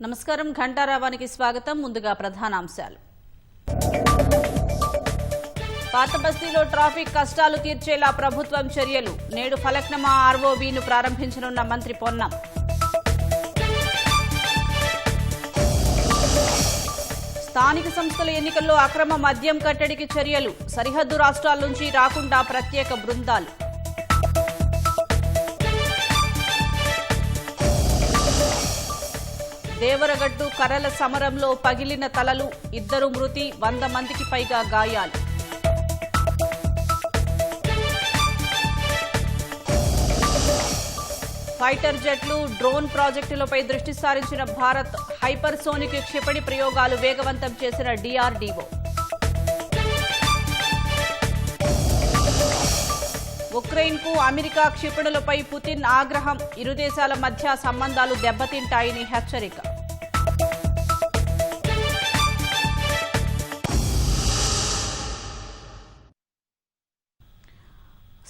నమస్కారం ఘంటారావానికి స్వాగతం. ముందుగా ప్రధానాంశాలు. పాత బస్తీలో ట్రాఫిక్ కష్టాలు తీర్చేలా ప్రభుత్వం చర్యలు. నేడు ఫలక్నమా ఆర్ఓబీను ప్రారంభించనున్న మంత్రి పొన్నం. స్థానిక సంస్థల ఎన్నికల్లో అక్రమ మద్యం కట్టడికి చర్యలు. సరిహద్దు రాష్ట్రాల నుంచి రాకుండా ప్రత్యేక బృందాలు. దేవరగట్టు కర్రల సమరంలో పగిలిన తలలు, 2 మృతి, 100 మందికి పైగా గాయాలు. ఫైటర్ జెట్లు, డ్రోన్ ప్రాజెక్టులపై దృష్టి సారించిన భారత్. హైపర్సోనిక్ క్షిపణి ప్రయోగాలు వేగవంతం చేసిన డీఆర్డీఓ. ఉక్రెయిన్కు అమెరికా క్షిపణులపై పుతిన్ ఆగ్రహం. ఇరు దేశాల మధ్య సంబంధాలు దెబ్బతింటాయని హెచ్చరిక.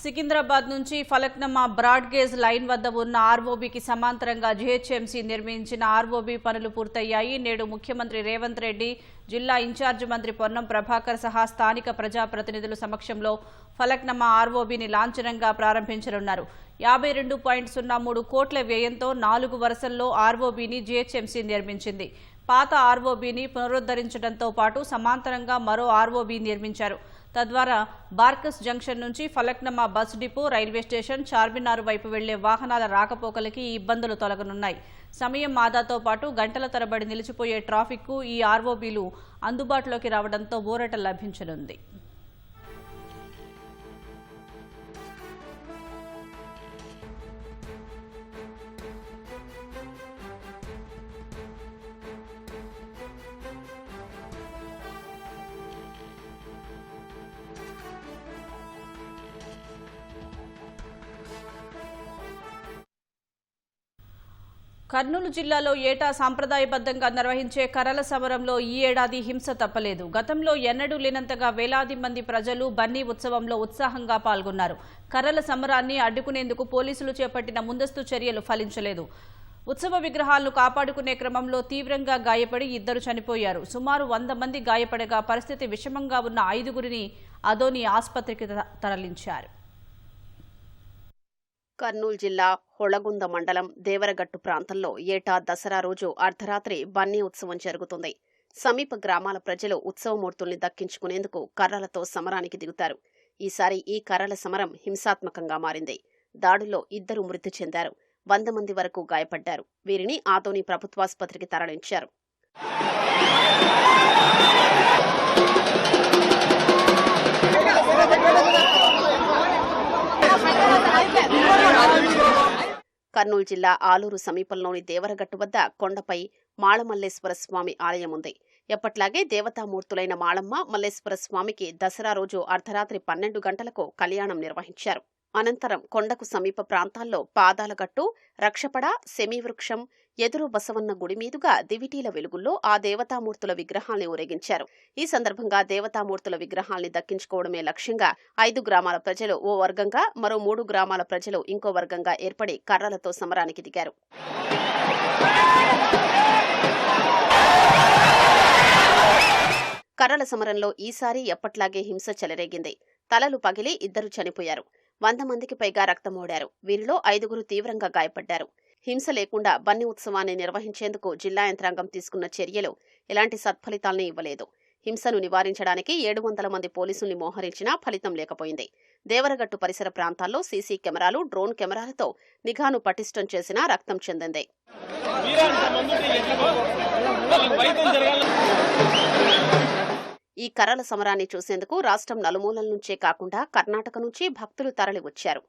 సికింద్రాబాద్ నుంచి ఫలక్నమా బ్రాడ్గేజ్ లైన్ వద్ద ఉన్న ఆర్ఓబీకి సమాంతరంగా జీహెచ్ఎంసీ నిర్మించిన ఆర్ఓబీ పనులు పూర్తయ్యాయి. నేడు ముఖ్యమంత్రి రేవంత్ రెడ్డి, జిల్లా ఇన్ఛార్జి మంత్రి పొన్నం ప్రభాకర్ సహా స్థానిక ప్రజాప్రతినిధుల సమక్షంలో ఫలక్నమా ఆర్ఓబీని లాంఛనంగా ప్రారంభించనున్నారు. 52.03 కోట్ల వ్యయంతో 4 వరుసల్లో ఆర్ఓబీని జీహెచ్ఎంసీ నిర్మించింది. పాత ఆర్ఓబీని పునరుద్ధరించడంతో పాటు సమాంతరంగా మరో ఆర్ఓబీ నిర్మించారు. తద్వారా బార్కస్ జంక్షన్ నుంచి Falaknuma bus depot, railway station, Charminar వైపు వెళ్లే వాహనాల రాకపోకలకి ఇబ్బందులు తొలగనున్నాయి. సమయం ఆదాతో పాటు గంటల తరబడి నిలిచిపోయే ట్రాఫిక్కు ఈ ఆర్ఓబీలు అందుబాటులోకి రావడంతో ఊరట లభించనుంది. కర్నూలు జిల్లాలో ఏటా సాంప్రదాయబద్ధంగా నిర్వహించే కర్రల సమరంలో ఈ ఏడాది హింస తప్పలేదు. గతంలో ఎన్నడూ లేనంతగా వేలాది మంది ప్రజలు బన్నీ ఉత్సవంలో ఉత్సాహంగా పాల్గొన్నారు. కర్రల సమరాన్ని అడ్డుకునేందుకు పోలీసులు చేపట్టిన ముందస్తు చర్యలు ఫలించలేదు. ఉత్సవ విగ్రహాలను కాపాడుకునే క్రమంలో తీవ్రంగా గాయపడి 2 చనిపోయారు. సుమారు 100 మంది గాయపడగా పరిస్థితి విషమంగా ఉన్న 5గురిని అదోని ఆసుపత్రికి తరలించారు. కర్నూలు జిల్లా హొళగుంద మండలం దేవరగట్టు ప్రాంతంలో ఏటా దసరా రోజు అర్ధరాత్రి బన్నీ ఉత్సవం జరుగుతుంది. సమీప గ్రామాల ప్రజలు ఉత్సవమూర్తుల్ని దక్కించుకునేందుకు కర్రలతో సమరానికి దిగుతారు. ఈసారి ఈ కర్రల సమరం హింసాత్మకంగా మారింది. దాడుల్లో 2 మృతి చెందారు, 100 మంది వరకు గాయపడ్డారు. వీరిని ఆదోని ప్రభుత్వాసుపత్రికి తరలించారు. కర్నూలు జిల్లా ఆలూరు సమీపంలోని దేవరగట్టు వద్ద కొండపై మాళమల్లేశ్వర స్వామి ఆలయం ఉంది. ఎప్పట్లాగే దేవతామూర్తులైన మాళమ్మ, మల్లేశ్వర స్వామికి దసరా రోజు అర్ధరాత్రి 12 గంటలకు కళ్యాణం నిర్వహించారు. అనంతరం కొండకు సమీప ప్రాంతాల్లో పాదాలగట్టు, రక్షపడ, సెమీవృక్షం, ఎదురు బసవన్న గుడి మీదుగా దివిటీల వెలుగుల్లో ఆ దేవతామూర్తుల విగ్రహాల్ని ఊరేగించారు. ఈ సందర్భంగా దేవతామూర్తుల విగ్రహాల్ని దక్కించుకోవడమే లక్ష్యంగా 5 గ్రామాల ప్రజలు ఓ వర్గంగా, మరో 3 గ్రామాల ప్రజలు ఇంకో వర్గంగా ఏర్పడి కర్రలతో సమరానికి దిగారు. కర్రల సమరంలో ఈసారి ఎప్పట్లాగే హింస చెలరేగింది. తలలు పగిలి 2 చనిపోయారు, 100 మందికి పైగా రక్తమోడారు. వీరిలో 5గురు తీవ్రంగా గాయపడ్డారు. హింస లేకుండా బన్నీ ఉత్సవాన్ని నిర్వహించేందుకు జిల్లా యంత్రాంగం తీసుకున్న చర్యలు ఎలాంటి సత్ఫలితాల్ని ఇవ్వలేదు. హింసను నివారించడానికి 700 మంది పోలీసుల్ని మోహరించినా ఫలితం లేకపోయింది. దేవరగట్టు పరిసర ప్రాంతాల్లో సీసీ కెమెరాలు, డ్రోన్ కెమెరాలతో నిఘాను పటిష్టం చేసినా రక్తం చెందింది. ఈ కర్రల సమరాన్ని చూసేందుకు రాష్ట్రం నలుమూలల నుంచే కాకుండా కర్ణాటక నుంచి భక్తులు తరలి వచ్చారు.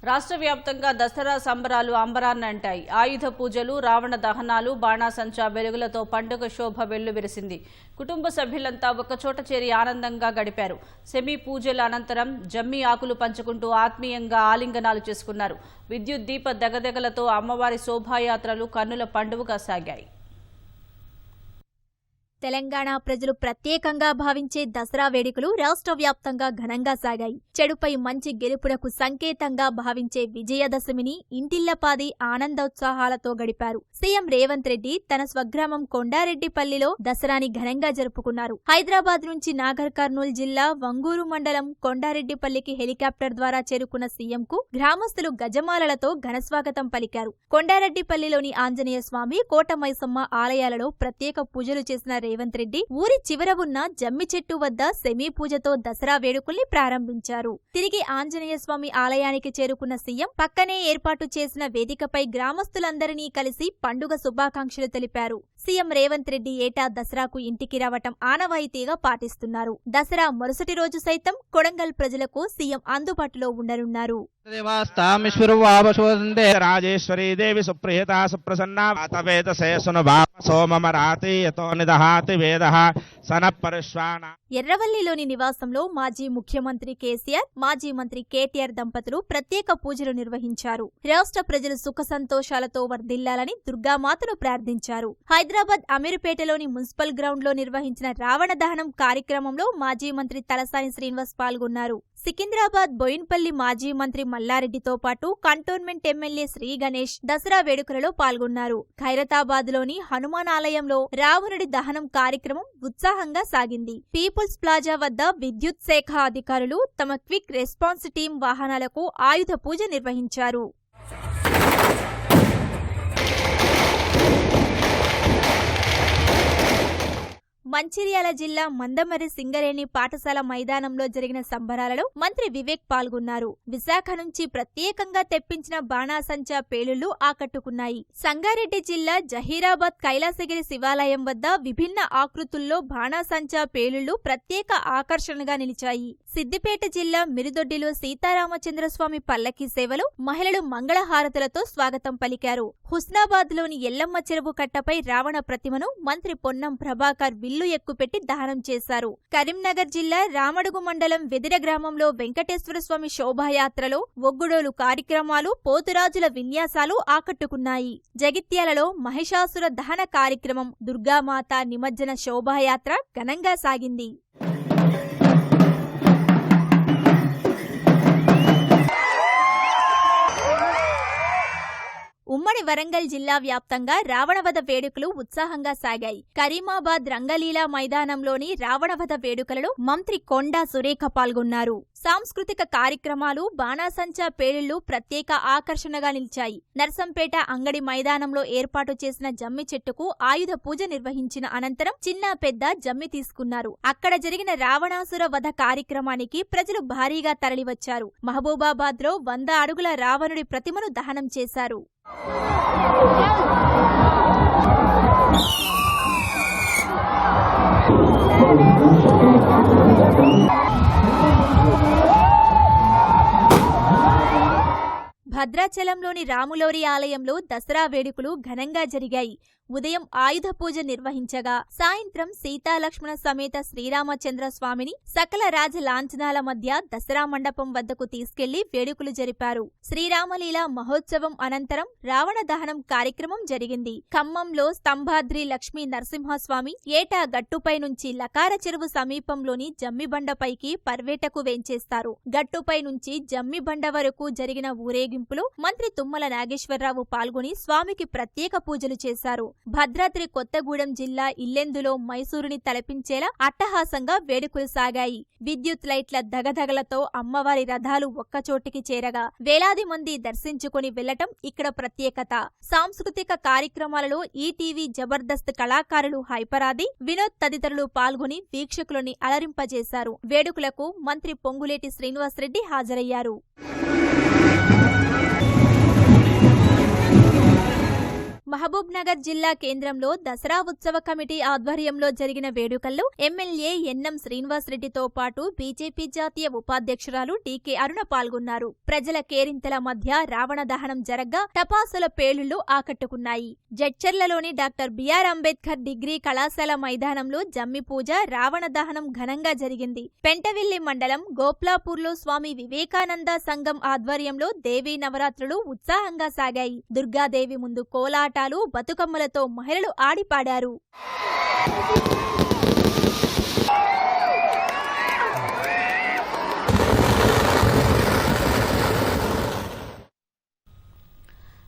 రాష్ట్ర వ్యాప్తంగా దసరా సంబరాలు అంబరాన్నంటాయి. ఆయుధ పూజలు, రావణ దహనాలు, బాణాసంచా వెలుగులతో పండుగ శోభ వెల్లువిరిసింది. కుటుంబ సభ్యులంతా ఒకచోట చేరి ఆనందంగా గడిపారు. సెమీ పూజల అనంతరం జమ్మి ఆకులు పంచుకుంటూ ఆత్మీయంగా ఆలింగనాలు చేసుకున్నారు. విద్యుత్ దీప దగదగలతో అమ్మవారి శోభాయాత్రలు కన్నుల పండుగగా సాగాయి. తెలంగాణ ప్రజలు ప్రత్యేకంగా భావించే దసరా వేడుకలు రాష్ట్ర వ్యాప్తంగా ఘనంగా సాగాయి. చెడుపై మంచి గెలుపునకు సంకేతంగా భావించే విజయదశమిని ఇంటిల్లపాది ఆనందోత్సాహాలతో గడిపారు. సీఎం రేవంత్ రెడ్డి తన స్వగ్రామం కొండారెడ్డిపల్లిలో దసరాని ఘనంగా జరుపుకున్నారు. హైదరాబాద్ నుంచి నాగర్ కర్నూల్ జిల్లా వంగూరు మండలం కొండారెడ్డిపల్లికి హెలికాప్టర్ ద్వారా చేరుకున్న సీఎంకు గ్రామస్తులు గజమాలలతో ఘనస్వాగతం పలికారు. కొండారెడ్డిపల్లిలోని ఆంజనేయ స్వామి, కోటమైసమ్మ ఆలయాలలో ప్రత్యేక పూజలు చేసిన రేవంత్ రెడ్డి ఊరి చివర ఉన్న జమ్మి చెట్టు వద్ద సెమీ పూజతో దసరా వేడుకల్ని ప్రారంభించారు. తిరిగి ఆంజనేయ స్వామి ఆలయానికి చేరుకున్న సీఎం పక్కనే ఏర్పాటు చేసిన వేదికపై గ్రామస్తులందరినీ కలిసి పండుగ శుభాకాంక్షలు తెలిపారు. సీఎం రేవంత్ రెడ్డి ఏటా దసరాకు ఇంటికి రావటం ఆనవాయితీగా పాటిస్తున్నారు. దసరా మరుసటి రోజు సైతం కొడంగల్ ప్రజలకు సీఎం అందుబాటులో ఉండనున్నారు. రాజేశ్వరీ దేవి సుప్రియతా సుప్రసన్నా వాతవేదసే సోమమరాతి యతో నిదహాతి వేదః సనపరిశ్వాన. ఎర్రవల్లిలోని నివాసంలో మాజీ ముఖ్యమంత్రి కేసీఆర్, మాజీ మంత్రి కేటీఆర్ దంపతులు ప్రత్యేక పూజలు నిర్వహించారు. రాష్ట్ర ప్రజలు సుఖ సంతోషాలతో వర్ధిల్లాలని దుర్గామాతను ప్రార్థించారు. హైదరాబాద్ అమీర్పేటలోని మున్సిపల్ గ్రౌండ్ లో నిర్వహించిన రావణ దహనం కార్యక్రమంలో మాజీ మంత్రి తలసాని శ్రీనివాస్ పాల్గొన్నారు. సికింద్రాబాద్ బోయిన్పల్లి మాజీ మంత్రి మల్లారెడ్డితో పాటు కంటోన్మెంట్ ఎమ్మెల్యే శ్రీ గణేష్ దసరా వేడుకలలో పాల్గొన్నారు. ఖైరతాబాద్ లోని హనుమాన్ ఆలయంలో రావణుడి దహనం కార్యక్రమం ఉత్సాహంగా సాగింది. పీపుల్స్ ప్లాజా వద్ద విద్యుత్ శాఖ అధికారులు తమ క్విక్ రెస్పాన్స్ టీం వాహనాలకు ఆయుధ పూజ నిర్వహించారు. మంచిర్యాల జిల్లా మందమర్రి సింగరేణి పాఠశాల మైదానంలో జరిగిన సంబరాలలో మంత్రి వివేక్ పాల్గొన్నారు. విశాఖ నుంచి ప్రత్యేకంగా తెప్పించిన బాణాసంచా పేలుళ్లు ఆకట్టుకున్నాయి. సంగారెడ్డి జిల్లా జహీరాబాద్ కైలాసగిరి శివాలయం వద్ద విభిన్న ఆకృతుల్లో బాణాసంచా పేలుళ్లు ప్రత్యేక ఆకర్షణగా నిలిచాయి. సిద్దిపేట జిల్లా మిరుదొడ్డిలో సీతారామచంద్రస్వామి పల్లకీ సేవలు మహిళలు మంగళహారతులతో స్వాగతం పలికారు. హుస్నాబాద్ లోని ఎల్లమ్మ చెరువు కట్టపై రావణ ప్రతిమను మంత్రి పొన్నం ప్రభాకర్ విల్లు ఎక్కుపెట్టి దహనం చేశారు. కరీంనగర్ జిల్లా రామడుగు మండలం వెదిర గ్రామంలో వెంకటేశ్వర స్వామి శోభాయాత్రలో ఒగ్గుడోలు కార్యక్రమాలు, పోతురాజుల విన్యాసాలు ఆకట్టుకున్నాయి. జగిత్యాలలో మహిషాసుర దహన కార్యక్రమం, దుర్గామాత నిమజ్జన శోభాయాత్ర ఘనంగా సాగింది. ఉమ్మడి వరంగల్ జిల్లా వ్యాప్తంగా రావణవధ వేడుకలు ఉత్సాహంగా సాగాయి. కరీమాబాద్ రంగలీలా మైదానంలోని రావణవధ వేడుకలలో మంత్రి కొండా సురేఖ పాల్గొన్నారు. సాంస్కృతిక కార్యక్రమాలు, బాణాసంచా పేలుళ్లు ప్రత్యేక ఆకర్షణగా నిలిచాయి. నర్సంపేట అంగడి మైదానంలో ఏర్పాటు చేసిన జమ్మి చెట్టుకు ఆయుధ పూజ నిర్వహించిన అనంతరం చిన్న పెద్ద జమ్మి తీసుకున్నారు. అక్కడ జరిగిన రావణాసుర వధ కార్యక్రమానికి ప్రజలు భారీగా తరలివచ్చారు. మహబూబాబాద్ లో 100 అడుగుల రావణుడి ప్రతిమను దహనం చేశారు. భద్రాచలంలోని రాములోరి ఆలయంలో దసరా వేడుకలు ఘనంగా జరిగాయి. ఉదయం ఆయుధ పూజ నిర్వహించగా సాయంత్రం సీతాలక్ష్మణ సమేత శ్రీరామచంద్ర స్వామిని సకల రాజ లాంఛనాల మధ్య దసరా మండపం వద్దకు తీసుకెళ్లి వేడుకలు జరిపారు. శ్రీరామలీల మహోత్సవం అనంతరం రావణ దహనం కార్యక్రమం జరిగింది. ఖమ్మంలో స్తంభాద్రి లక్ష్మీ నరసింహస్వామి ఏటా గట్టుపై నుంచి లకార చెరువు సమీపంలోని జమ్మిబండపైకి పర్వేటకు వేంచేస్తారు. గట్టుపై నుంచి జమ్మిబండ వరకు జరిగిన ఊరేగింపులో మంత్రి తుమ్మల నాగేశ్వరరావు పాల్గొని స్వామికి ప్రత్యేక పూజలు చేశారు. భద్రాద్రి కొత్తగూడెం జిల్లా ఇల్లెందులో మైసూరుని తలపించేలా అట్టహాసంగా వేడుకలు సాగాయి. విద్యుత్ లైట్ల దగదగలతో అమ్మవారి రథాలు ఒక్కచోటికి చేరగా వేలాది మంది దర్శించుకుని వెళ్లటం ఇక్కడ ప్రత్యేకత. సాంస్కృతిక కార్యక్రమాలలో ఈటీవీ జబర్దస్త్ కళాకారులు హైపరాది, వినోద్ తదితరులు పాల్గొని వీక్షకులని అలరింపజేశారు. వేడుకలకు మంత్రి పొంగులేటి శ్రీనివాసరెడ్డి హాజరయ్యారు. మహబూబ్ నగర్ జిల్లా కేంద్రంలో దసరా ఉత్సవ కమిటీ ఆధ్వర్యంలో జరిగిన వేడుకల్లో ఎమ్మెల్యే ఎన్ఎం శ్రీనివాసరెడ్డితో పాటు బీజేపీ జాతీయ ఉపాధ్యక్షురాలు టీకే అరుణ పాల్గొన్నారు. ప్రజల కేరింతల మధ్య రావణ దహనం జరగ్గా టపాసుల పేలుళ్లు ఆకట్టుకున్నాయి. జడ్చర్లలోని డాక్టర్ బిఆర్ అంబేద్కర్ డిగ్రీ కళాశాల మైదానంలో జమ్మి పూజ, రావణ దహనం ఘనంగా జరిగింది. పెంటవిల్లి మండలం గోప్లాపూర్లో స్వామి వివేకానంద సంఘం ఆధ్వర్యంలో దేవీ నవరాత్రులు ఉత్సాహంగా సాగాయి. దుర్గాదేవి ముందు కోలాటాలు, మేళతాళాలు బతుకమ్మలతో మహిళలు ఆడిపాడారు.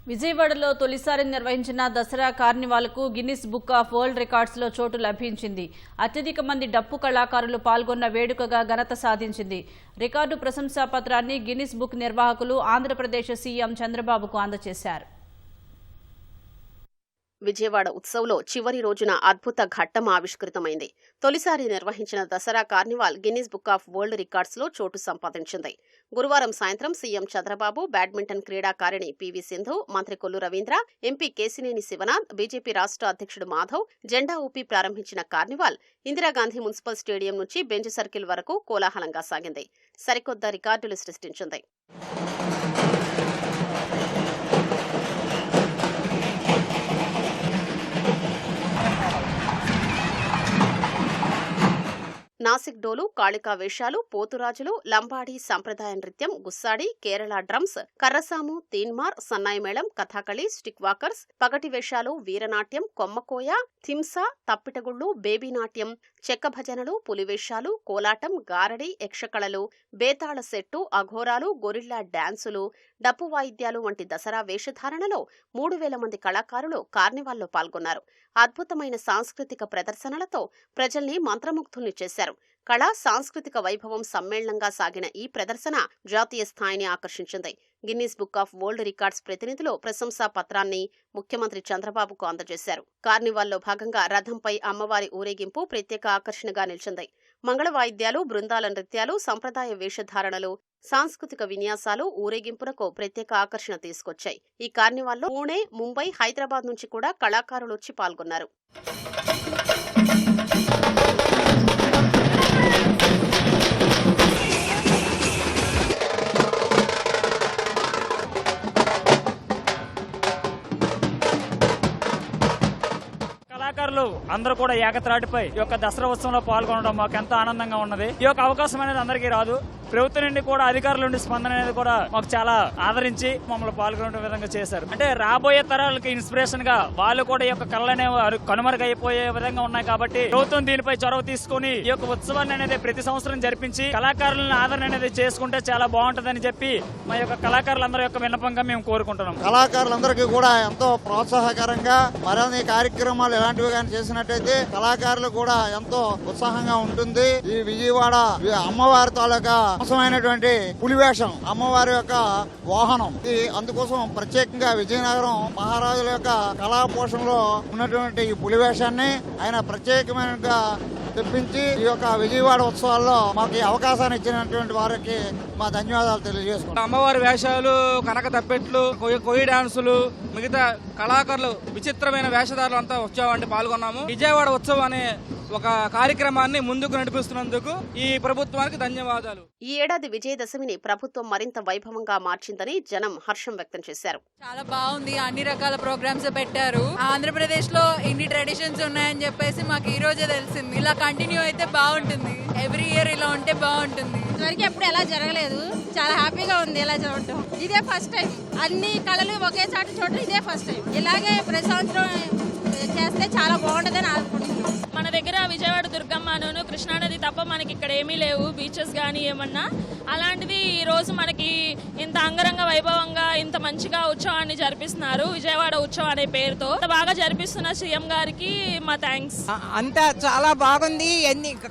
విజయవాడలో తొలిసారి నిర్వహించిన దసరా కార్నివాల్కు గిన్నిస్ బుక్ ఆఫ్ వరల్డ్ రికార్డ్స్లో చోటు లభించింది. అత్యధిక మంది డప్పు కళాకారులు పాల్గొన్న వేడుకగా ఘనత సాధించింది. రికార్డు ప్రశంసా పత్రాన్ని గిన్నిస్ బుక్ నిర్వాహకులు ఆంధ్రప్రదేశ్ సీఎం చంద్రబాబుకు అందజేశారు. విజయవాడ ఉత్సవ్లో చివరి రోజున అద్భుత ఘట్టం ఆవిష్కృతమైంది. తొలిసారి నిర్వహించిన Dasara carnival Guinness book of world రికార్డ్స్లో చోటు సంపాదించింది. గురువారం సాయంత్రం సీఎం చంద్రబాబు, బ్యాడ్మింటన్ క్రీడాకారిణి పివి సింధు, మంత్రి కొల్లు రవీంద్ర, ఎంపీ కేశినేని శివనాథ్, బీజేపీ రాష్ట్ర అధ్యక్షుడు మాధవ్ జెండా ఊపి ప్రారంభించిన కార్నివాల్ ఇందిరాగాంధీ మున్సిపల్ స్టేడియం నుంచి బెంచ్ సర్కిల్ వరకు కోలాహలంగా సాగింది. సరికొత్త రికార్డులు సృష్టించింది. నాసిక్ డోలు, కాళికా వేషాలు, పోతురాజులు, లంబాడి సంప్రదాయ నృత్యం, గుస్సాడి, కేరళ డ్రమ్స్, కర్రసాము, తీన్మార్, సన్నాయి మేళం, కథాకళి, స్టిక్ వాకర్స్, పగటి వేషాలు, వీరనాట్యం, కొమ్మకోయ, థింస, తప్పిటగుళ్లు, బేబీ నాట్యం, చెక్క భజనలు, పులివేషాలు, కోలాటం, గారడి, యక్షకళలు, బేతాళ సెట్టు, అఘోరాలు, గొరిల్లా డాన్సులు, డప్పు వాయిద్యాలు వంటి దసరా వేషధారణలో 3000 మంది కళాకారులు కార్నివాల్లో పాల్గొన్నారు. అద్భుతమైన సాంస్కృతిక ప్రదర్శనలతో ప్రజల్ని మంత్రముగ్ధుల్ని చేశారు. కళా సాంస్కృతిక వైభవం సమ్మేళనంగా సాగిన ఈ ప్రదర్శన జాతీయ స్థాయిని ఆకర్షించింది. Guinness book of world records ప్రతినిధులు ప్రశంసా పత్రాన్ని ముఖ్యమంత్రి చంద్రబాబుకు అందజేశారు. కార్నివాల్లో భాగంగా రథంపై అమ్మవారి ఊరేగింపు ప్రత్యేక ఆకర్షణగా నిలిచింది. మంగళ వాయిద్యాలు, బృందాల నృత్యాలు, సంప్రదాయ వేషధారణలు, సాంస్కృతిక విన్యాసాలు ఊరేగింపునకు ప్రత్యేక ఆకర్షణ తీసుకొచ్చాయి. ఈ కార్నివాల్లో పూణే, ముంబై, హైదరాబాద్ నుంచి కూడా కళాకారులు వచ్చి పాల్గొన్నారు. కళాకారులు అందరూ కూడా ఏకత్రాటిపై ఈ యొక్క దసరా ఉత్సవంలో పాల్గొనడం మాకు ఎంతో ఆనందంగా ఉన్నది. ఈ యొక్క అవకాశం అనేది అందరికీ రాదు. ప్రభుత్వం నుండి కూడా అధికారుల నుండి స్పందన అనేది కూడా మాకు చాలా ఆదరించి మమ్మల్ని పాల్గొనే విధంగా చేశారు. అంటే రాబోయే తరాలకి ఇన్స్పిరేషన్ గా వాళ్ళు కూడా ఈ యొక్క కళలనే కనుమరుగైపోయే విధంగా ఉన్నాయి కాబట్టి ప్రభుత్వం దీనిపై చొరవ తీసుకుని ఈ యొక్క ఉత్సవాన్ని అనేది ప్రతి సంవత్సరం జరిపించి కళాకారులను ఆదరణ అనేది చేసుకుంటే చాలా బాగుంటుందని చెప్పి మా యొక్క కళాకారులందరి యొక్క విన్నపంగా మేము కోరుకుంటున్నాం. కళాకారులందరికీ కూడా ఎంతో ప్రోత్సాహకరంగా మరిన్ని కార్యక్రమాలు ఇలాంటివి కానీ చేసినట్టయితే కళాకారులు కూడా ఎంతో ఉత్సాహంగా ఉంటుంది. ఈ విజయవాడ అమ్మవారి తాలూకా అవసరమైనటువంటి పులివేషం, అమ్మవారి యొక్క వాహనం, అందుకోసం ప్రత్యేకంగా విజయనగరం మహారాజుల యొక్క కళా పోషణలో ఉన్నటువంటి ఈ పులివేషాన్ని ఆయన ప్రత్యేకమైన తెప్పించి ఈ యొక్క విజయవాడ ఉత్సవాల్లో మాకు ఈ అవకాశాన్ని ఇచ్చినటువంటి వారికి మా ధన్యవాదాలు తెలియజేసుకుంటాం. అమ్మవారి వేషాలు, కనక తప్పెట్లు, కొయ్యి డాన్సులు, మిగతా కళాకారులు, విచిత్రమైన వేషధారులు అంతా ఉత్సవాన్ని పాల్గొన్నాము. విజయవాడ ఉత్సవం అనే ఒక కార్యక్రమాన్ని ముందుకు నడిపిస్తున్నందుకు ఈ ప్రభుత్వానికి ధన్యవాదాలు. ఈ ఏడాది విజయదశమిని ప్రభుత్వం మరింత వైభవంగా మార్చిందని జనం హర్షం వ్యక్తం చేశారు. చాలా బాగుంది, అన్ని రకాల ప్రోగ్రామ్స్ పెట్టారు. ఆంధ్రప్రదేశ్ లో ఇన్ని ట్రెడిషన్స్ ఉన్నాయని చెప్పేసి మాకు ఈ రోజే తెలిసింది. ఇలా కంటిన్యూ అయితే బాగుంటుంది. ఎవ్రీ ఇయర్ ఇలా ఉంటే బాగుంటుంది. ఇదివరకు ఎప్పుడు ఎలా జరగలేదు. చాలా హ్యాపీగా ఉంది ఇలా చూడటం. ఇదే ఫస్ట్ టైం. అన్ని కళలు ఒకే చాటు చూడటం ఇదే ఫస్ట్ టైం. ఇలాగే ప్రతి సంవత్సరం చేస్తే చాలా బాగుంటుందని అనుకుంటున్నాం. మన దగ్గర విజయవాడ దుర్గమ్మను, కృష్ణానది తప్ప మనకి ఇక్కడ ఏమీ లేవు, బీచెస్ కానీ ఏమన్నా. అలాంటిది ఈ రోజు మనకి ఇంత అంగరంగ వైభవంగా ఇంత మంచిగా ఉత్సవాన్ని జరిపిస్తున్నారు. విజయవాడ ఉత్సవం అనే పేరుతో బాగా జరిపిస్తున్న సీఎం గారికి మా థ్యాంక్స్. అంతా చాలా బాగుంది.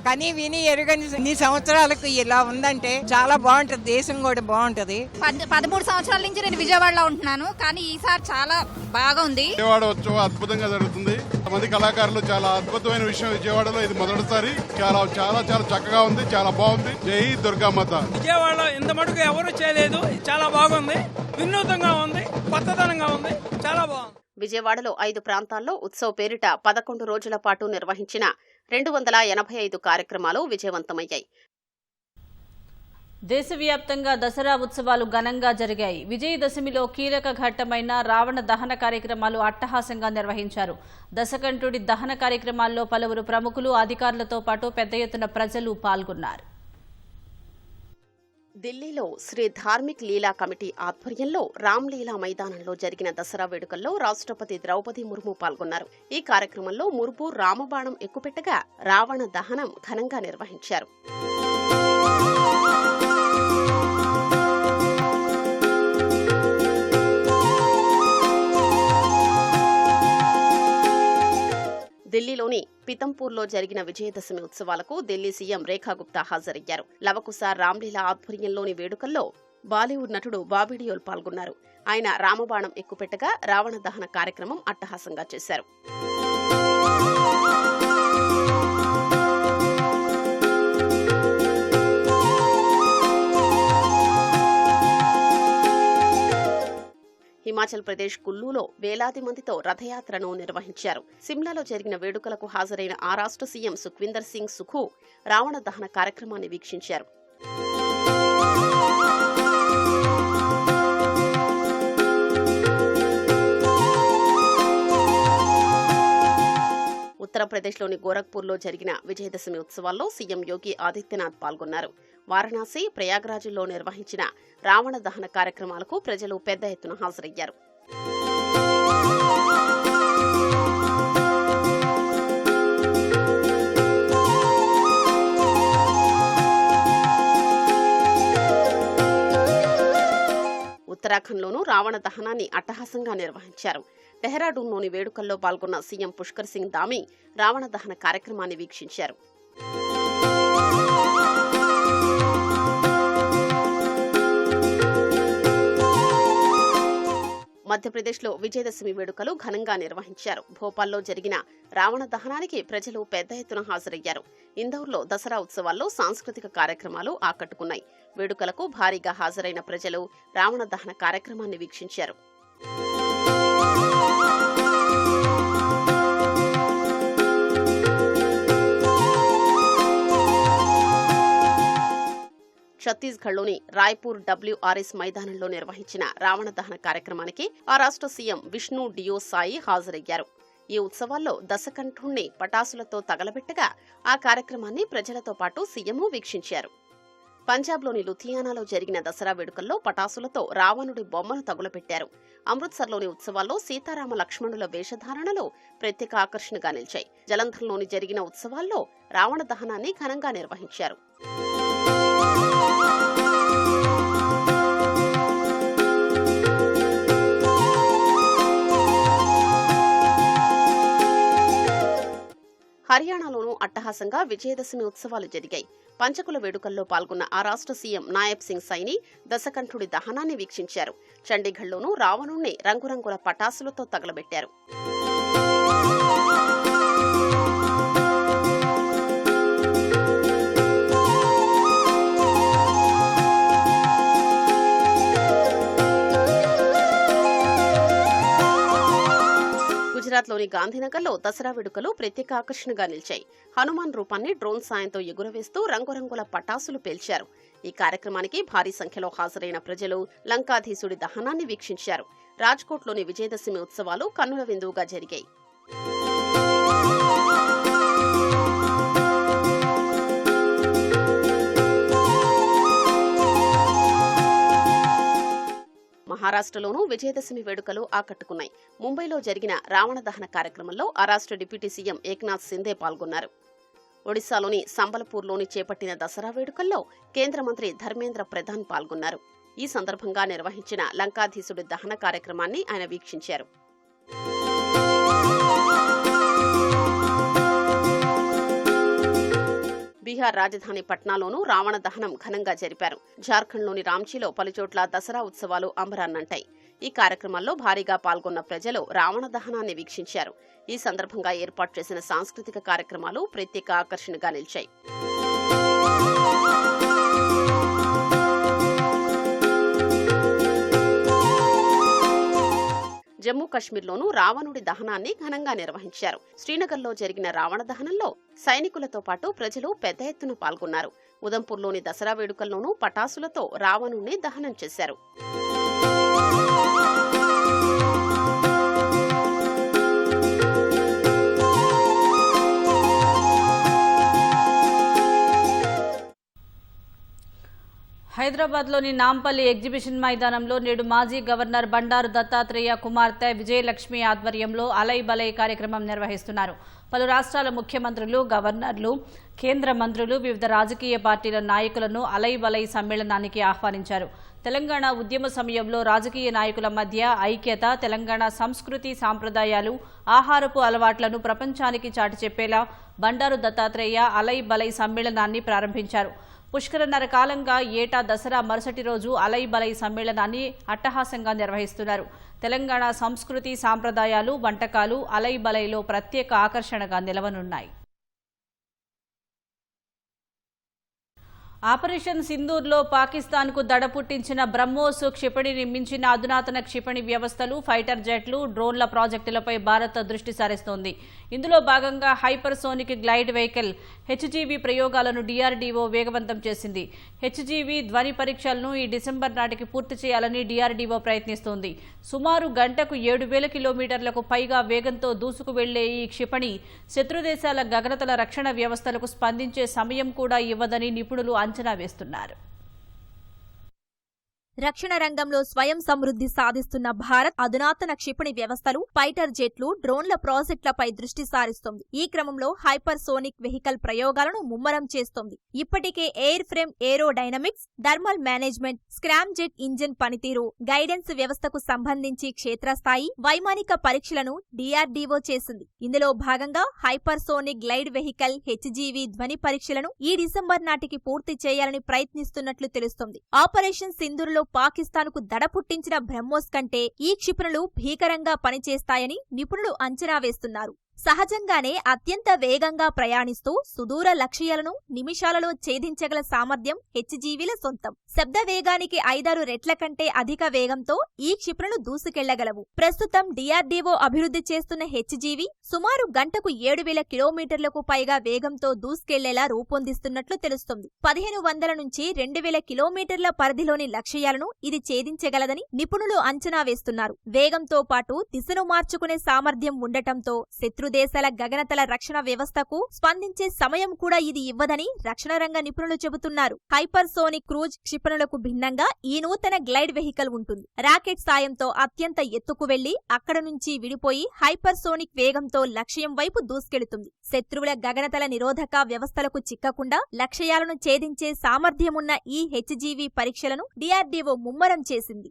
కని విని ఎరుగని ఇన్ని సంవత్సరాలకు ఇలా ఉందంటే చాలా బాగుంటది. దేశం కూడా బాగుంటది. 13 సంవత్సరాల నుంచి నేను విజయవాడలో ఉంటున్నాను, కానీ ఈసారి చాలా బాగా ఉంది. విజయవాడ ఉత్సవం అద్భుతంగా జరుగుతుంది. మంది కళాకారులు, చాలా అద్భుతమైన విషయం. విజయవాడలో ఇది మొదటిసారి. చాలా చాలా చాలా చక్కగా ఉంది, చాలా బాగుంది. జై దుర్గామాత. విజయవాడలో ఇంత మటుకు ఎవరు చేయలేదు. చాలా బాగుంది, వినూతంగా ఉంది, కొత్తదనంగా ఉంది, చాలా బాగుంది. విజయవాడలో 5 ప్రాంతాల్లో ఉత్సవ్ పేరిట 11 రోజుల పాటు నిర్వహించిన 285 కార్యక్రమాలు విజయవంతమయ్యాయి. దేశవ్యాప్తంగా దసరా ఉత్సవాలు ఘనంగా జరిగాయి. విజయదశమిలో కీలక ఘట్టమైన రావణ దహన కార్యక్రమాలు అట్టహాసంగా నిర్వహించారు. దశకంఠుడి దహన కార్యక్రమాల్లో పలువురు ప్రముఖులు, అధికారులతో పాటు పెద్ద ఎత్తున ప్రజలు పాల్గొన్నారు. ఢిల్లీలో శ్రీ ధార్మిక్ లీలా కమిటీ ఆధ్వర్యంలో రామ్లీలా మైదానంలో జరిగిన దసరా వేడుకల్లో రాష్ట్రపతి ద్రౌపది ముర్ము పాల్గొన్నారు. ఈ కార్యక్రమంలో ముర్ము రామబాణం ఎక్కుపెట్టగా రావణ దహనం ఘనంగా నిర్వహించారు. ఢిల్లీలోని పితంపూర్లో జరిగిన విజయదశమి ఉత్సవాలకు ఢిల్లీ సీఎం రేఖా గుప్తా హాజరయ్యారు. లవకుశ రామ్లీలా ఆధ్వర్యంలోని వేడుకల్లో బాలీవుడ్ నటుడు బాబీ డియోల్ పాల్గొన్నారు. ఆయన రామబాణం ఎక్కుపెట్టగా రావణ దహన కార్యక్రమం అట్టహాసంగా చేశారు. హిమాచల్ ప్రదేశ్ కుల్లూలో వేలాది మందితో రథయాత్రను నిర్వహించారు. సిమ్లాలో జరిగిన వేడుకలకు హాజరైన ఆ రాష్ట్ర సీఎం సుఖ్వీందర్ సింగ్ సుఖు రావణ దహన కార్యక్రమాన్ని వీక్షించారు. ఉత్తరప్రదేశ్లోని గోరఖ్పూర్లో జరిగిన విజయదశమి ఉత్సవాల్లో సీఎం యోగి ఆదిత్యనాథ్ పాల్గొన్నారు. వారణాసి, ప్రయాగ్రాజ్లో నిర్వహించిన రావణ దహన కార్యక్రమాలకు ప్రజలు పెద్ద ఎత్తున హాజరయ్యారు. ఉత్తరాఖండ్లోనూ రావణ దహనాన్ని అట్టహాసంగా నిర్వహించారు. డెహ్రాడూన్లోని వేడుకల్లో పాల్గొన్న సీఎం పుష్కర్ సింగ్ ధామీ రావణ దహన కార్యక్రమాన్ని వీక్షించారు. మధ్యప్రదేశ్లో విజయదశమి వేడుకలు ఘనంగా నిర్వహించారు. భోపాల్లో జరిగిన రావణ దహనానికి ప్రజలు పెద్ద ఎత్తున హాజరయ్యారు. ఇందోర్లో దసరా ఉత్సవాల్లో సాంస్కృతిక కార్యక్రమాలు ఆకట్టుకున్నాయి. వేడుకలకు భారీగా హాజరైన ప్రజలు రావణ దహన కార్యక్రమాన్ని వీక్షించారు. ఛత్తీస్గఢ్లోని రాయ్పూర్ WRS మైదానంలో నిర్వహించిన రావణ దహన కార్యక్రమానికి ఆ రాష్ట్ర సీఎం విష్ణు డియో సాయి హాజరయ్యారు. ఈ ఉత్సవాల్లో దశకంఠుణ్ణి పటాసులతో తగలబెట్టగా ఆ కార్యక్రమాన్ని ప్రజలతో పాటు సీఎం వీక్షించారు. పంజాబ్లోని లుధియానాలో జరిగిన దసరా వేడుకల్లో పటాసులతో రావణుడి బొమ్మను తగులపెట్టారు. అమృత్సర్లోని ఉత్సవాల్లో సీతారామ లక్ష్మణుల వేషధారణలు ప్రత్యేక ఆకర్షణగా నిలిచాయి. జలంధర్లోని జరిగిన ఉత్సవాల్లో రావణ దహనాన్ని ఘనంగా నిర్వహించారు. హర్యానాలోనూ అట్టహాసంగా విజయదశమి ఉత్సవాలు జరిగాయి. పంచకుల వేడుకల్లో పాల్గొన్న ఆ రాష్ట్ర సీఎం నాయబ్ సింగ్ సైని దశకంఠుడి దహనాన్ని వీక్షించారు. చండీగఢ్లోనూ రావణుణ్ణి రంగురంగుల పటాసులతో తగలబెట్టారు. గుజరాత్లోని గాంధీనగర్లో దసరా వేడుకలు ప్రత్యేక ఆకర్షణగా నిలిచాయి. హనుమాన్ రూపాన్ని డ్రోన్ సాయంతో ఎగురవేస్తూ రంగురంగుల పటాసులు పేల్చారు. ఈ కార్యక్రమానికి భారీ సంఖ్యలో హాజరైన ప్రజలు లంకాధీసుడి దహనాన్ని వీక్షించారు. రాజ్కోట్లోని విజయదశమి ఉత్సవాలు కన్నుల విందువుగా జరిగాయి. మహారాష్ట్రలోనూ విజయదశమి వేడుకలు ఆకట్టుకున్నాయి. ముంబైలో జరిగిన రావణ దహన కార్యక్రమంలో ఆ రాష్ట్ర డిప్యూటీ సీఎం ఏక్నాథ్ సింధే పాల్గొన్నారు. ఒడిశాలోని సంబల్పూర్లోని చేపట్టిన దసరా వేడుకల్లో కేంద్ర మంత్రి ధర్మేంద్ర ప్రధాన్ పాల్గొన్నారు. ఈ సందర్భంగా నిర్వహించిన లంకాధీసుడి దహన కార్యక్రమాన్ని ఆయన వీక్షించారు. బీహార్ రాజధాని పట్నాలోనూ రావణ దహనం ఘనంగా జరిపారు. జార్ఖండ్లోని రాంచీలో పలుచోట్ల దసరా ఉత్సవాలు అంబరాన్నంటాయి. ఈ కార్యక్రమాల్లో భారీగా పాల్గొన్న ప్రజలు రావణ దహనాన్ని వీక్షించారు. ఈ సందర్భంగా ఏర్పాటు చేసిన సాంస్కృతిక కార్యక్రమాలు ప్రత్యేక ఆకర్షణగా నిలిచాయి. జమ్మూ కశ్మీర్లోనూ రావణుడి దహనాన్ని ఘనంగా నిర్వహించారు. శ్రీనగర్లో జరిగిన రావణ దహనంలో సైనికులతో పాటు ప్రజలు పెద్ద ఎత్తున పాల్గొన్నారు. ఉదంపూర్లోని దసరా వేడుకల్లోనూ పటాసులతో రావణుణ్ణి దహనం చేశారు. హైదరాబాద్ హైదరాబాద్లోని నాంపల్లి ఎగ్జిబిషన్ మైదానంలో నేడు మాజీ గవర్నర్ బండారు దత్తాత్రేయ కుమార్తె విజయలక్ష్మి ఆధ్వర్యంలో అలై బలై కార్యక్రమం నిర్వహిస్తున్నారు. పలు రాష్ట్రాల ముఖ్యమంత్రులు, గవర్నర్లు, కేంద్ర మంత్రులు, వివిధ రాజకీయ పార్టీల నాయకులను అలై బలై సమ్మేళనానికి ఆహ్వానించారు. తెలంగాణ ఉద్యమ సమయంలో రాజకీయ నాయకుల మధ్య ఐక్యత, తెలంగాణ సంస్కృతి సాంప్రదాయాలు, ఆహారపు అలవాట్లను ప్రపంచానికి చాటి చెప్పేలా బండారు దత్తాత్రేయ అలై బలై సమ్మేళనాన్ని ప్రారంభించారు. పుష్కరన్నర కాలంగా ఏటా దసరా మరుసటి రోజు అలై బలై సమ్మేళనాన్ని అట్టహాసంగా నిర్వహిస్తున్నారు. తెలంగాణ సంస్కృతి సాంప్రదాయాలు, వంటకాలు అలై బలైలో ప్రత్యేక ఆకర్షణగా నిలవనున్నాయి. ఆపరేషన్ సింధూర్లో పాకిస్తాన్కు దడ పుట్టించిన బ్రహ్మోస్ క్షిపణిని మించిన అధునాతన క్షిపణి వ్యవస్థలు, ఫైటర్ జెట్లు, డ్రోన్ల ప్రాజెక్టులపై భారత్ దృష్టి సారిస్తోంది. ఇందులో భాగంగా హైపర్సోనిక్ గ్లైడ్ వెహికల్ హెచ్జీవీ ప్రయోగాలను డీఆర్డీఓ వేగవంతం చేసింది. హెచ్జీవీ ధ్వని పరీక్షలను ఈ డిసెంబర్ నాటికి పూర్తి చేయాలని డీఆర్డీఓ ప్రయత్నిస్తోంది. సుమారు గంటకు 7,000 కిలోమీటర్లకు పైగా వేగంతో దూసుకు వెళ్లే ఈ క్షిపణి శత్రుదేశాల గగనతల రక్షణ వ్యవస్థలకు స్పందించే సమయం కూడా ఇవ్వదని నిపుణులు అంచనా వేస్తున్నారు. రక్షణ రంగంలో స్వయం సమృద్ధి సాధిస్తున్న భారత్ అధునాతన క్షిపణి వ్యవస్థలు, ఫైటర్ జెట్లు, డ్రోన్ల ప్రాజెక్టులపై దృష్టి సారిస్తోంది. ఈ క్రమంలో హైపర్సోనిక్ వెహికల్ ప్రయోగాలను ముమ్మరం చేస్తోంది. ఇప్పటికే air frame aerodynamics, thermal management, Scram jet engine పనితీరు, గైడెన్స్ వ్యవస్థకు సంబంధించి క్షేత్రస్థాయి, వైమానిక పరీక్షలను డీఆర్డీఓ చేసింది. ఇందులో భాగంగా హైపర్సోనిక్ గ్లైడ్ వెహికల్ హెచ్జీవీ ధ్వని పరీక్షలను ఈ డిసెంబర్ నాటికి పూర్తి చేయాలని ప్రయత్నిస్తున్నట్లు తెలుస్తోంది. ఆపరేషన్ సింధూర్లో పాకిస్తాన్కు దడ పుట్టించిన బ్రహ్మోస్ కంటే ఈ క్షిపణులు భీకరంగా పనిచేస్తాయని నిపుణులు అంచనా వేస్తున్నారు. సహజంగానే అత్యంత వేగంగా ప్రయాణిస్తూ సుదూర లక్ష్యాలను నిమిషాలలో ఛేదించగల సామర్థ్యం హెచ్జీవీల సొంతం. శబ్ద వేగానికి 5-6 రెట్ల కంటే అధిక వేగంతో ఈ క్షిపణులు దూసుకెళ్లగలవు. ప్రస్తుతం డీఆర్డీఓ అభివృద్ధి చేస్తున్న హెచ్జీవీ సుమారు గంటకు 7,000 కిలోమీటర్లకు పైగా వేగంతో దూసుకెళ్లేలా రూపొందిస్తున్నట్లు తెలుస్తోంది. 1,500 నుంచి 2,000 కిలోమీటర్ల పరిధిలోని లక్ష్యాలను ఇది ఛేదించగలదని నిపుణులు అంచనా వేస్తున్నారు. వేగంతో పాటు దిశను మార్చుకునే సామర్థ్యం ఉండటంతో శత్రుదేశాల గగనతల రక్షణ వ్యవస్థకు స్పందించే సమయం కూడా ఇది ఇవ్వదని రక్షణ రంగ నిపుణులు చెబుతున్నారు. హైపర్సోనిక్ క్రూజ్ క్షిపణులకు భిన్నంగా ఈ నూతన గ్లైడ్ వెహికల్ ఉంటుంది. రాకెట్ సాయంతో అత్యంత ఎత్తుకు వెళ్లి అక్కడ నుంచి విడిపోయి హైపర్సోనిక్ వేగంతో లక్ష్యం వైపు దూసుకెళుతుంది. శత్రువుల గగనతల నిరోధక వ్యవస్థలకు చిక్కకుండా లక్ష్యాలను ఛేదించే సామర్థ్యమున్న ఈ హెచ్జీవీ పరీక్షలను డీఆర్డీఓ ముమ్మరం చేసింది.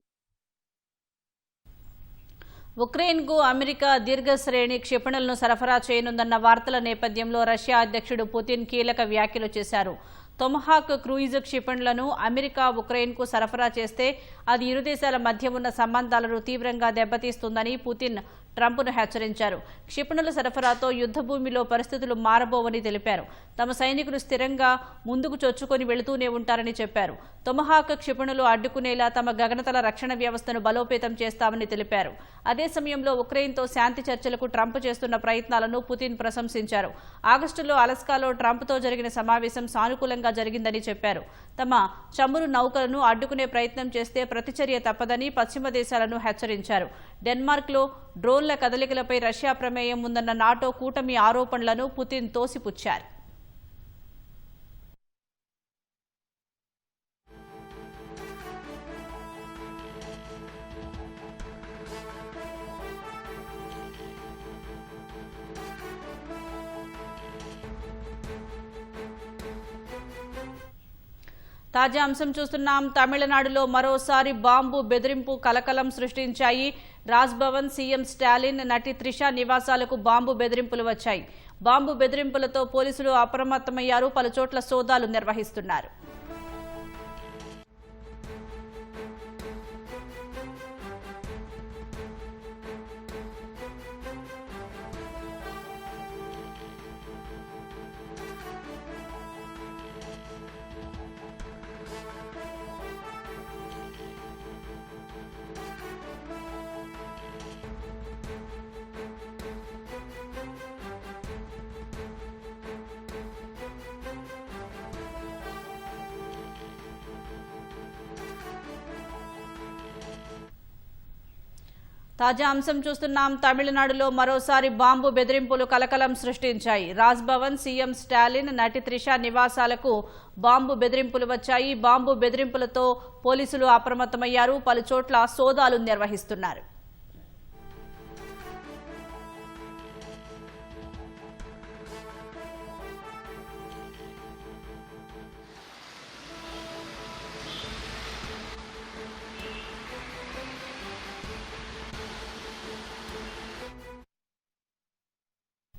ఉక్రెయిన్కు అమెరికా దీర్ఘశ్రేణి క్షిపణులను సరఫరా చేయనుందన్న వార్తల నేపథ్యంలో రష్యా అధ్యక్షుడు పుతిన్ కీలక వ్యాఖ్యలు చేశారు. టొమహాక్ క్రూయిజ్ క్షిపణులను అమెరికా ఉక్రెయిన్కు సరఫరా చేస్తే అది ఇరు దేశాల మధ్య ఉన్న సంబంధాలను తీవ్రంగా దెబ్బతీస్తుందని పుతిన్ ట్రంప్ను హెచ్చరించారు. క్షిపణుల సరఫరాతో యుద్ధభూమిలో పరిస్థితులు మారబోవని తెలిపారు. తమ సైనికులు స్థిరంగా ముందుకు చొచ్చుకొని వెళుతూనే ఉంటారని చెప్పారు. టొమహాక్ క్షిపణులు అడ్డుకునేలా తమ గగనతల రక్షణ వ్యవస్థను బలోపేతం చేస్తామని తెలిపారు. అదే సమయంలో ఉక్రెయిన్తో శాంతి చర్చలకు ట్రంప్ చేస్తున్న ప్రయత్నాలను పుతిన్ ప్రశంసించారు. ఆగస్టులో అలస్కాలో ట్రంప్తో జరిగిన సమావేశం సానుకూలంగా జరిగిందని చెప్పారు. తమ చమురు నౌకలను అడ్డుకునే ప్రయత్నం చేస్తే ప్రతిచర్య తప్పదని పశ్చిమ దేశాలను హెచ్చరించారు. డెన్మార్క్లో డ్రోన్ల కదలికలపై రష్యా ప్రమేయం ఉందన్న నాటో కూటమి ఆరోపణలను పుతిన్ తోసిపుచ్చారు. తాజా అంశం చూస్తున్నాం. తమిళనాడులో మరోసారి బాంబు బెదిరింపు కలకలం సృష్టించాయి. రాజ్భవన్, సీఎం స్టాలిన్, నటి త్రిష నివాసాలకు బాంబు బెదిరింపులు వచ్చాయి. బాంబు బెదిరింపులతో పోలీసులు అప్రమత్తమయ్యారు. పలుచోట్ల సోదాలు నిర్వహిస్తున్నారు. తాజా అంశం చూస్తున్నాం. తమిళనాడులో మరోసారి బాంబు బెదిరింపులు కలకలం సృష్టించాయి. రాజ్భవన్, సీఎం స్టాలిన్, నటి త్రిష నివాసాలకు బాంబు బెదిరింపులు వచ్చాయి. బాంబు బెదిరింపులతో పోలీసులు అప్రమత్తమయ్యారు. పలు చోట్ల సోదాలు నిర్వహిస్తున్నారు.